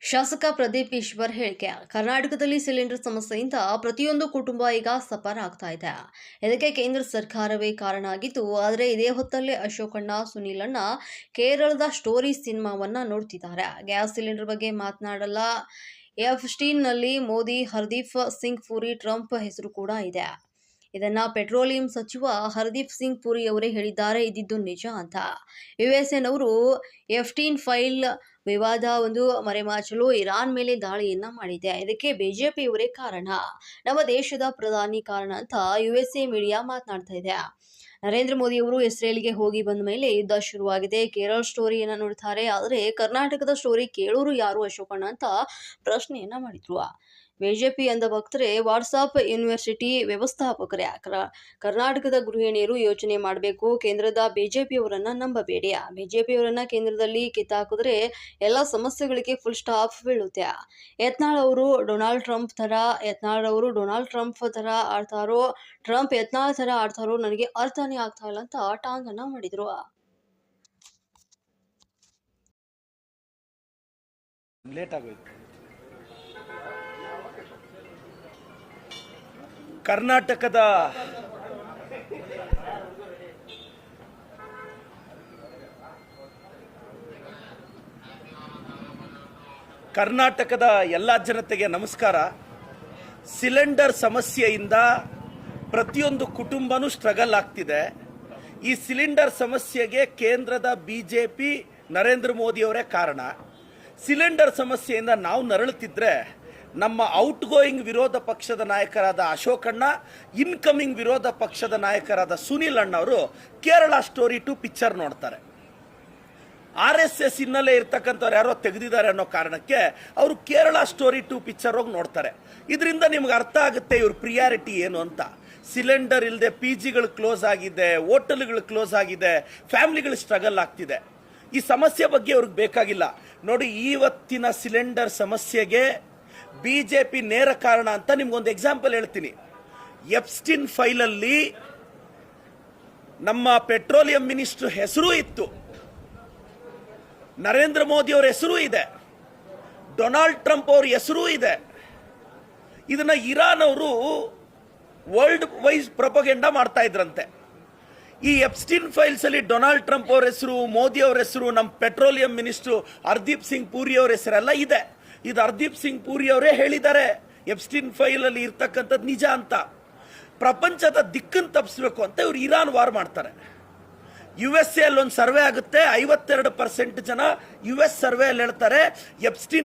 ಶಾಸಕ ಪ್ರದೀಪ್ ಈಶ್ವರ್ ಹೇಳಿಕೆ. ಕರ್ನಾಟಕದಲ್ಲಿ ಸಿಲಿಂಡರ್ ಸಮಸ್ಯೆಯಿಂದ ಪ್ರತಿಯೊಂದು ಕುಟುಂಬ ಈಗ ಸಫರ್ ಆಗ್ತಾ ಇದೆ. ಇದಕ್ಕೆ ಕೇಂದ್ರ ಸರ್ಕಾರವೇ ಕಾರಣ ಆಗಿತ್ತು. ಆದರೆ ಇದೇ ಹೊತ್ತಲ್ಲಿ ಅಶೋಕಣ್ಣ, ಸುನೀಲಣ್ಣ ಕೇರಳದ ಸ್ಟೋರಿ ಸಿನಿಮಾವನ್ನ ನೋಡ್ತಿದ್ದಾರೆ. ಗ್ಯಾಸ್ ಸಿಲಿಂಡರ್ ಬಗ್ಗೆ ಮಾತನಾಡಲ್ಲ. ಎಫ್ಸ್ಟೀನ್‌ನಲ್ಲಿ ಮೋದಿ, ಹರ್ದೀಪ್ ಸಿಂಗ್ ಪುರಿ, ಟ್ರಂಪ್ ಹೆಸರು ಕೂಡ ಇದೆ. ಇದನ್ನ ಪೆಟ್ರೋಲಿಯಂ ಸಚಿವ ಹರ್ದೀಪ್ ಸಿಂಗ್ ಪುರಿ ಅವರೇ ಹೇಳಿದ್ದಾರೆ. ಇದಿದ್ದು ನಿಜ ಅಂತ. ಯುಎಸ್ಎನವರು ಎಫ್ಸ್ಟೀನ್ ಫೈಲ್ ವಿವಾದ ಮರೆಮಾಚಲು ಇರಾನ್ ಮೇಲೆ ದಾಳಿಯನ್ನ ಮಾಡಿದೆ. ಇದಕ್ಕೆ ಬಿಜೆಪಿಯವರೇ ಕಾರಣ, ನಮ್ಮ ದೇಶದ ಪ್ರಧಾನಿ ಕಾರಣ ಅಂತ ಯುಎಸ್ಎ ಮೀಡಿಯಾ ಮಾತನಾಡ್ತಾ ಇದೆ. ನರೇಂದ್ರ ಮೋದಿ ಅವರು ಇಸ್ರೇಲ್ಗೆ ಹೋಗಿ ಬಂದ ಮೇಲೆ ಯುದ್ಧ ಶುರುವಾಗಿದೆ. ಕೇರಳ ಸ್ಟೋರಿಯನ್ನ ನೋಡ್ತಾರೆ, ಆದರೆ ಕರ್ನಾಟಕದ ಸ್ಟೋರಿ ಕೇಳೋರು ಯಾರು ಅಶೋಕಣ್ಣ ಅಂತ ಪ್ರಶ್ನೆಯನ್ನ ಮಾಡಿದ್ರು. ಬಿಜೆಪಿ ಅಂದ ಭಕ್ತರೇ ವಾಟ್ಸಾಪ್ ಯೂನಿವರ್ಸಿಟಿ ವ್ಯವಸ್ಥಾಪಕರೇ. ಕರ್ನಾಟಕದ ಗೃಹಿಣಿಯರು ಯೋಚನೆ ಮಾಡಬೇಕು. ಕೇಂದ್ರದ ಬಿಜೆಪಿಯವರನ್ನ ನಂಬಬೇಡಿ. ಬಿಜೆಪಿಯವರನ್ನ ಕೇಂದ್ರದಲ್ಲಿ ಕಿತ್ತಾಕಿದ್ರೆ ಎಲ್ಲ ಸಮಸ್ಯೆಗಳಿಗೆ ಫುಲ್ ಸ್ಟಾಪ್ ಬೀಳುತ್ತೆ. ಯತ್ನಾಳ್ ಅವರು ಡೊನಾಲ್ಡ್ ಟ್ರಂಪ್ ತರ ಆಡ್ತಾರೋ, ಟ್ರಂಪ್ ಯತ್ನಾಳ್ ತರ ಆಡ್ತಾರೋ ನನಗೆ ಅರ್ಥನೇ ಆಗ್ತಾ ಇಲ್ಲ ಅಂತ ಟಾಂಗನ್ನ ಮಾಡಿದ್ರು. ಕರ್ನಾಟಕದ ಎಲ್ಲ ಜನತೆಗೆ ನಮಸ್ಕಾರ. ಸಿಲಿಂಡರ್ ಸಮಸ್ಯೆಯಿಂದ ಪ್ರತಿಯೊಂದು ಕುಟುಂಬನೂ ಸ್ಟ್ರಗಲ್ ಆಗ್ತಿದೆ. ಈ ಸಿಲಿಂಡರ್ ಸಮಸ್ಯೆಗೆ ಕೇಂದ್ರದ ಬಿಜೆಪಿ ನರೇಂದ್ರ ಮೋದಿ ಅವರೇ ಕಾರಣ. ಸಿಲಿಂಡರ್ ಸಮಸ್ಯೆಯಿಂದ ನಾವು ನರಳುತ್ತಿದ್ರೆ ನಮ್ಮ ಔಟ್ ಗೋಯಿಂಗ್ ವಿರೋಧ ಪಕ್ಷದ ನಾಯಕರಾದ ಅಶೋಕಣ್ಣ, ಇನ್ಕಮಿಂಗ್ ವಿರೋಧ ಪಕ್ಷದ ನಾಯಕರಾದ ಸುನೀಲ್ ಅಣ್ಣ ಅವರು ಕೇರಳ ಸ್ಟೋರಿ 2 ಪಿಕ್ಚರ್ ನೋಡ್ತಾರೆ. RSS ಹಿನ್ನೆಲೆ ಇರ್ತಕ್ಕಂಥವ್ರು ಯಾರೋ ತೆಗೆದಿದ್ದಾರೆ ಅನ್ನೋ ಕಾರಣಕ್ಕೆ ಅವರು ಕೇರಳ ಸ್ಟೋರಿ 2 ಪಿಕ್ಚರ್ ಹೋಗಿ ನೋಡ್ತಾರೆ. ಇದರಿಂದ ನಿಮ್ಗೆ ಅರ್ಥ ಆಗುತ್ತೆ ಇವ್ರ ಪ್ರಿಯಾರಿಟಿ ಏನು ಅಂತ. ಸಿಲಿಂಡರ್ ಇಲ್ಲದೆ PGಗಳು ಕ್ಲೋಸ್ ಆಗಿದೆ, ಹೋಟೆಲ್ಗಳು ಕ್ಲೋಸ್ ಆಗಿದೆ, ಫ್ಯಾಮಿಲಿಗಳು ಸ್ಟ್ರಗಲ್ ಆಗ್ತಿದೆ. ಈ ಸಮಸ್ಯೆ ಬಗ್ಗೆ ಅವ್ರಿಗೆ ಬೇಕಾಗಿಲ್ಲ. ನೋಡಿ, ಇವತ್ತಿನ ಸಿಲಿಂಡರ್ ಸಮಸ್ಯೆಗೆ ಬಿಜೆಪಿ ನೇರ ಕಾರಣ ಅಂತ ನಿಮ್ಗೊಂದು ಎಕ್ಸಾಂಪಲ್ ಹೇಳ್ತೀನಿ. ಎಫ್ಸ್ಟೀನ್ ಫೈಲಲ್ಲಿ ನಮ್ಮ ಪೆಟ್ರೋಲಿಯಂ ಮಿನಿಸ್ಟರ್ ಹೆಸರು ಇತ್ತು, ನರೇಂದ್ರ ಮೋದಿ ಅವರ ಹೆಸರು ಇದೆ, ಡೊನಾಲ್ಡ್ ಟ್ರಂಪ್ ಅವ್ರ ಹೆಸರು ಇದೆ. ಇದನ್ನ ಇರಾನ್ ಅವರು ವರ್ಲ್ಡ್ ವೈಸ್ ಪ್ರೊಪಗೆಂಡಾ ಮಾಡ್ತಾ ಇದ್ರಂತೆ. ಈ ಎಫ್ಸ್ಟೀನ್ ಫೈಲ್ಸ್ ಅಲ್ಲಿ ಡೊನಾಲ್ಡ್ ಟ್ರಂಪ್ ಅವ್ರ ಹೆಸರು, ಮೋದಿ ಅವರ ಹೆಸರು, ನಮ್ಮ ಪೆಟ್ರೋಲಿಯಂ ಮಿನಿಸ್ಟರ್ ಹರ್ದೀಪ್ ಸಿಂಗ್ ಪುರಿ ಅವರ ಹೆಸರೆಲ್ಲ ಇದೆ. ಇದು ಹರ್ದೀಪ್ ಸಿಂಗ್ ಪುರಿ ಅವರೇ ಹೇಳಿದ್ದಾರೆ, ಎಫ್ಸ್ಟೀನ್ ಫೈಲ್ ಅಲ್ಲಿ ಇರ್ತಕ್ಕಂಥದ್ದು ನಿಜ ಅಂತ. ಪ್ರಪಂಚದ ದಿಕ್ಕನ್ನು ತಪ್ಪಿಸ್ಬೇಕು ಅಂತ ಇವರು ಇರಾನ್ ವಾರ್ ಮಾಡ್ತಾರೆ. USA ಅಲ್ಲಿ ಒಂದು ಸರ್ವೆ ಆಗುತ್ತೆ, 52% ಜನ US ಸರ್ವೆ ಅಲ್ಲಿ ಹೇಳ್ತಾರೆ ಎಫ್ಸ್ಟೀನ್